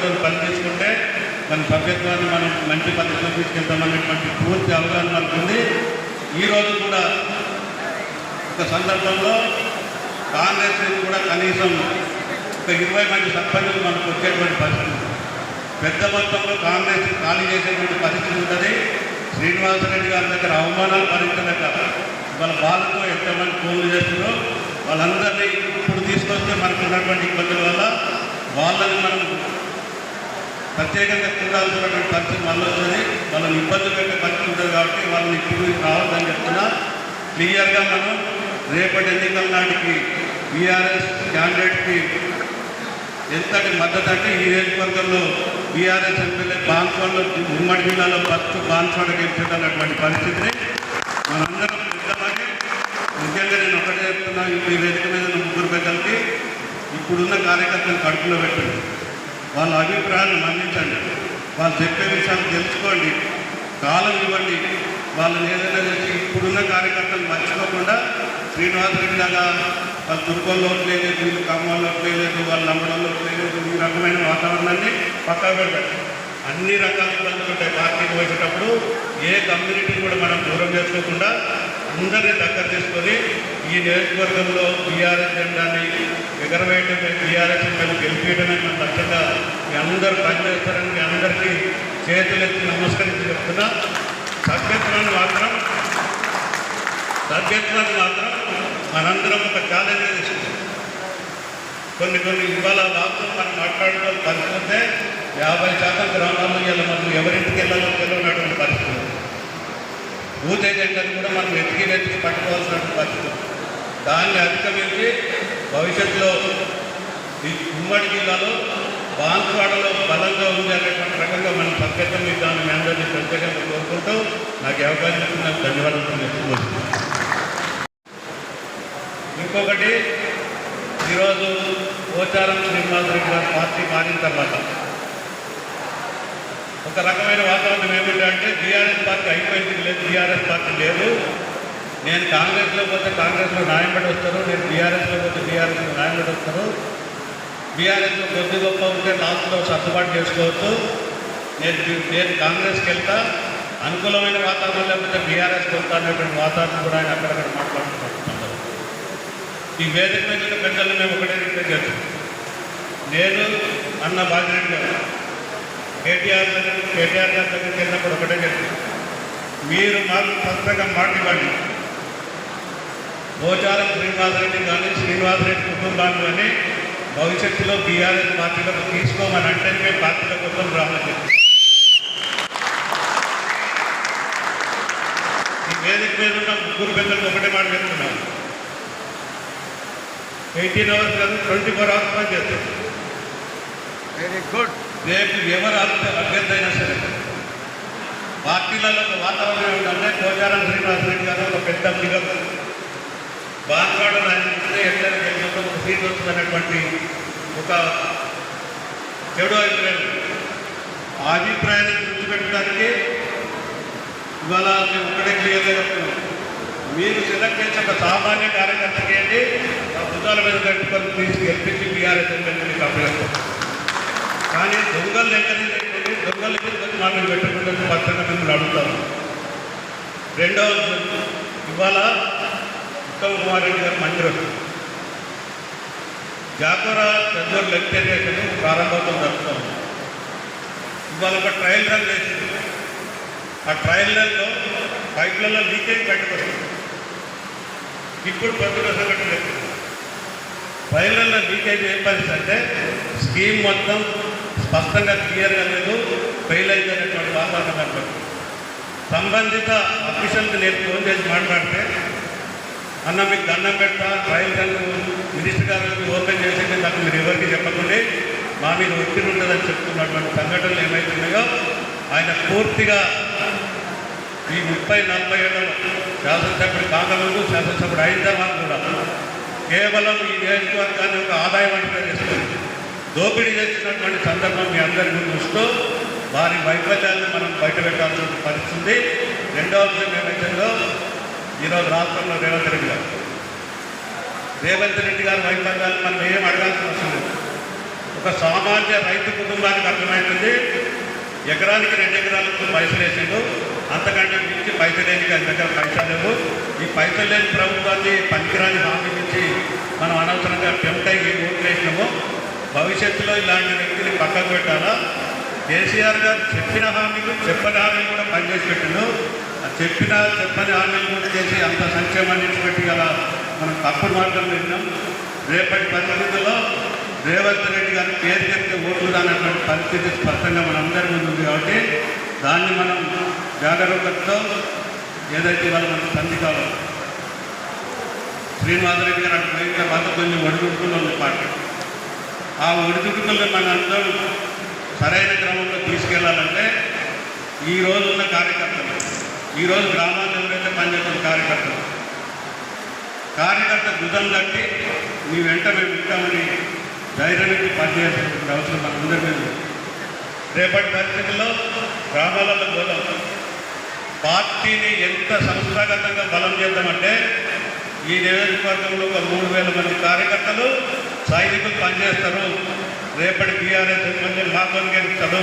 చిత్తశుద్ధితో పని చేసుకుంటే మన సభ్యత్వాన్ని మనం మంచి పద్ధతిలో తీసుకెళ్తామనేటువంటి పూర్తి అవగాహన మనకు ఉంది. ఈరోజు కూడా ఒక సందర్భంలో కాంగ్రెస్ కూడా కనీసం ఒక 20 మంది సర్పంచులు మనకు వచ్చేటువంటి పరిస్థితి, పెద్ద మొత్తంలో కాంగ్రెస్ ఖాళీ చేసేటువంటి పరిస్థితి ఉంటుంది. శ్రీనివాసరెడ్డి గారి దగ్గర అవమానాలు భరించలేక వాళ్ళ బాధతో ఎంతమంది ఫోన్లు చేస్తున్నారో వాళ్ళందరినీ ఇప్పుడు తీసుకొస్తే మనకు ఉన్నటువంటి ఇబ్బందుల వల్ల వాళ్ళని మనం ప్రత్యేకంగా చూడాల్సినటువంటి పరిస్థితి మళ్ళీ వస్తుంది. వాళ్ళని ఇబ్బందులు పెట్టే పరిస్థితి ఉంటుంది కాబట్టి వాళ్ళని ఇప్పుడు రావద్దని చెప్తున్నా. క్లియర్గా మనం రేపటి ఎన్నికల నాటికి బీఆర్ఎస్ క్యాండిడేట్కి ఎంతటి మద్దతు అంటే ఈ నియోజకవర్గంలో బీఆర్ఎస్ ఎమ్మెల్యే బాన్స్వాడలో ఉమ్మడి జిల్లాలో ఫస్ట్ బాన్స్వాడ గెలిచేటటువంటి పరిస్థితిని మనందరం సిద్ధమని, ముఖ్యంగా నేను ఒకటే చెప్తున్నా, ఈ వేదిక మీద ముగ్గురు పెద్దలకి ఇప్పుడున్న కార్యకర్తలు కడుపులో పెట్టండి, వాళ్ళ అభిప్రాయాలను మన్నించండి, వాళ్ళు చెప్పే విషయాలు తెలుసుకోండి, కాలం ఇవ్వండి. వాళ్ళని ఏదైనా చేసి ఇప్పుడున్న కార్యకర్తలు మర్చిపోకుండా శ్రీనివాసరెడ్డి లాగా వాళ్ళు తుర్కోల్లో లేదు, వీళ్ళు ఖమ్మంలో లేదు, వాళ్ళు నమ్మడంలో లేదు, ఈ రకమైన వాతావరణాన్ని పక్కన పెడతారు. అన్ని రకాల ఇబ్బందులు ఉంటాయి పార్టీకి వచ్చేటప్పుడు. ఏ కమ్యూనిటీని కూడా మనం దూరం చేసుకోకుండా అందరినీ దగ్గర తీసుకొని ఈ నియోజకవర్గంలో బీఆర్ఎస్ జెండాని ఎగరవేయటం, బీఆర్ఎస్ ఎమ్మెల్యే గెలిపించడమే మన లక్ష్యంగా మీ అందరూ పనిచేస్తారని మీ అందరికీ చేతులెత్తి నమస్కరించి చెప్తున్నా. సభ్యత్వాన్ని మాత్రం మనందరం ఒక ఛాలెంజ్ తీసుకుంటాం. కొన్ని ఇవాళ లాభం మనం మాట్లాడుకోవాలి పరిస్థితి 50% గ్రామాల్లో ఇలా మనం ఎవరింటికి వెళ్ళాలో తెలియనటువంటి పరిస్థితి. బూత్ ఏజెంట్లను కూడా మనం వెతికి పట్టుకోవాల్సినటువంటి పరిస్థితి. దాన్ని అధిగమించి భవిష్యత్తులో ఈ ఉమ్మడి జిల్లాలో బాన్స్వాడలో బలంగా ఉంది అనేటువంటి రకంగా మనం సభ్యత్వం దాన్ని మీ అందరినీ ప్రత్యేకంగా కోరుకుంటూ నాకు అవకాశం ఇచ్చిన ధన్యవాదాలు చెప్తున్నాను. ఇంకొకటి, ఈరోజు పోచారం శ్రీనివాసరెడ్డి గారు పార్టీ మారిన తర్వాత ఒక రకమైన వాతావరణం ఏమిటంటే బీఆర్ఎస్ పార్టీ అయిపోయింది, లేదు బీఆర్ఎస్ పార్టీ లేదు, నేను కాంగ్రెస్లో పోతే కాంగ్రెస్లో న్యాయంబడి వస్తారు, నేను బీఆర్ఎస్లో పోతే బీఆర్ఎస్లో న్యాయంబడి వస్తారు, బీఆర్ఎస్లో కొద్ది గొప్ప ఉంటే లాస్ట్లో సర్దుబాటు చేసుకోవచ్చు, నేను కాంగ్రెస్కి వెళ్తా, అనుకూలమైన వాతావరణం లేకపోతే బీఆర్ఎస్కి వెళ్తా అనేటువంటి వాతావరణం కూడా ఆయన అక్కడక్కడ మాట్లాడుకుంటున్నారు. ఈ వేదిక మీద పెద్దలు మేము ఒకటే రిక్వెస్ట్ చేస్తాం. నేను అన్న బాధ్యత గారు కేటీఆర్ గారి దగ్గరికి వెళ్ళినప్పుడు ఒకటే చెప్తాను, మీరు మాకు స్పష్టంగా మాట ఇవ్వండి, పోచారం శ్రీనివాసరెడ్డి కానీ శ్రీనివాసరెడ్డి కుటుంబాన్ని కానీ భవిష్యత్తులో బీఆర్ఎస్ పార్టీలోకి తీసుకోమని అంటే మేము పార్టీల కోసం రావాలని చెప్పి ఈ వేదిక మీద ఉన్న ముగ్గురు పెద్దలకు ఒకటే మాట చెప్తున్నాను. 18 hours కాదు, 24 hours పని చేస్తాం. Very good. రేపు ఎవరు అభ్యర్థి అయినా సరే పార్టీలలో ఒక వాతావరణం ఏమిటంటే పోచారం శ్రీనివాసరెడ్డి గారు ఒక పెద్ద ఫిగర్, బాన్స్వాడ ఆయన ఇస్తే ఎట్లయినా గెలిచినప్పుడు ఒక సీట్ వస్తుందనేటువంటి ఒక చెడు అభిప్రాయం. ఆ అభిప్రాయాన్ని గుర్తుపెట్టడానికి ఇవాళ మేము ఒకటే క్లియర్గా చెప్తున్నాం, మీరు సెలెక్ట్ చేసి ఒక సామాన్య కార్యకర్తకి ఏంటి ఆ భుజాల మీద కట్టుకొని తీసి గెలిపించి బీఆర్ఎస్ ఎమ్మెల్యేని అభ్యర్థం. కానీ దొంగలు ఎక్కడి దొంగలు ఎక్కడికి మనం పెట్టుకుంటే పచ్చగా మిమ్మల్ని అడుగుతాము. రెండవ ఇవాళ ఉత్తమ్ కుమార్ రెడ్డి గారు మంత్రి వస్తుంది, జాకోరా పెద్దోరు లెక్చరేషన్ ప్రారంభోత్సవం జరుపుతాము. ఇవాళ ఒక ట్రయల్ రన్ చేసింది. ఆ ట్రయల్ రన్లో పైపులలో లీకేజ్ బయటకు వస్తుంది. ఇప్పుడు పొద్దున సంఘటన ట్రయల్ రన్లో లీకేజ్ ఏం పరిస్థితి అంటే స్కీమ్ మొత్తం స్పష్టంగా క్లియర్గా లేదు, ఫెయిల్ అయిపోయినటువంటి వాతావరణం కనబడుతుంది. సంబంధిత అఫీషియల్కి నేను ఫోన్ చేసి మాట్లాడితే, అన్న మీకు దండం పెడతా, ట్రయల్ రన్ మినిస్టర్ గారికి ఓపెన్ చేసేది నాకు మీరు ఎవరికి చెప్పకుండా మా మీద ఒత్తిడి ఉంటుందని చెప్తున్నటువంటి సంఘటనలు ఏమైతున్నాయో ఆయన పూర్తిగా ఈ 30-40 ఏళ్ళలో శాసనసభ్యుడు కాకముందు శాసనసభ్యుడు అయిన తర్వాత కూడా కేవలం ఈ నియోజకవర్గాన్ని ఒక ఆదాయం అంటే చేస్తుంది, దోపిడీ చేసినటువంటి సందర్భం మీ అందరి ముందు చూస్తూ వారి వైఫల్యాలను మనం బయటపెట్టాల్సిన పరిస్థితి. రెండవ అంశం ఏమైతుందో ఈరోజు రాష్ట్రంలో రేవంత్ రెడ్డి గారు వైఫల్యాలు మనం ఏం అడగాల్సిన అవసరం లేదు. ఒక సామాన్య రైతు కుటుంబానికి అర్థమవుతుంది. ఎకరానికి 2 ఎకరాలకు పైసలు వేసిండు, అంతకంటే మించి పైసలు లేని ఆయన దగ్గర పైసలు లేవు. ఈ పైసలు లేని ప్రభుత్వాన్ని పనికిరాని హామీ ఇచ్చి మనం అనవసరంగా టెంప్ట్ అయ్యి ఓట్లు వేసినాము. భవిష్యత్తులో ఇలాంటి వ్యక్తిని పక్కకు పెట్టాలా. కేసీఆర్ గారు చెప్పిన హామీలు చెప్పని హామీలు కూడా పనిచేసి పెట్టిండు. చెప్పని హామీలు కూడా చేసి అంత సంక్షేమాన్ని ఇచ్చిపెట్టి గల మనం తప్పుడు మార్గంలో వెళ్ళినాం. రేపటి పరిస్థితుల్లో రేవంత్ రెడ్డి గారి పేరు చెప్తే ఓట్లు రానటువంటి పరిస్థితి స్పష్టంగా మన అందరి ముందు ఉంది. కాబట్టి దాన్ని మనం జాగరూకతతో ఏదైతే ఇవాళ మనకు సంధి కావాలి. శ్రీనివాసరెడ్డి గారు అక్కడ పోయిన తర్వాత కొన్ని ఒడిదుడుకులు ఉంది పార్టీ. ఆ ఒడిదుడుకులను మన అందరం సరైన క్రమంలో తీసుకెళ్లాలంటే ఈ రోజు ఉన్న కార్యకర్తలు, ఈరోజు గ్రామాల్లో ఎవరైతే పనిచేస్తున్న కార్యకర్త బుధం కట్టి మీ వెంట మేము ఉంటామని ధైర్యానికి పనిచేయాల్సినటువంటి అవసరం మనందరి మీద. రేపటి పరిస్థితుల్లో గ్రామాలలో పోదాం. పార్టీని ఎంత సంస్థాగతంగా బలం చేద్దామంటే ఈ నియోజకవర్గంలో ఒక 3,000 మంది కార్యకర్తలు సైనికులు పనిచేస్తారు. రేపటి బీఆర్ఎస్ ఎమ్మెల్యే మాకు గెలుస్తారు.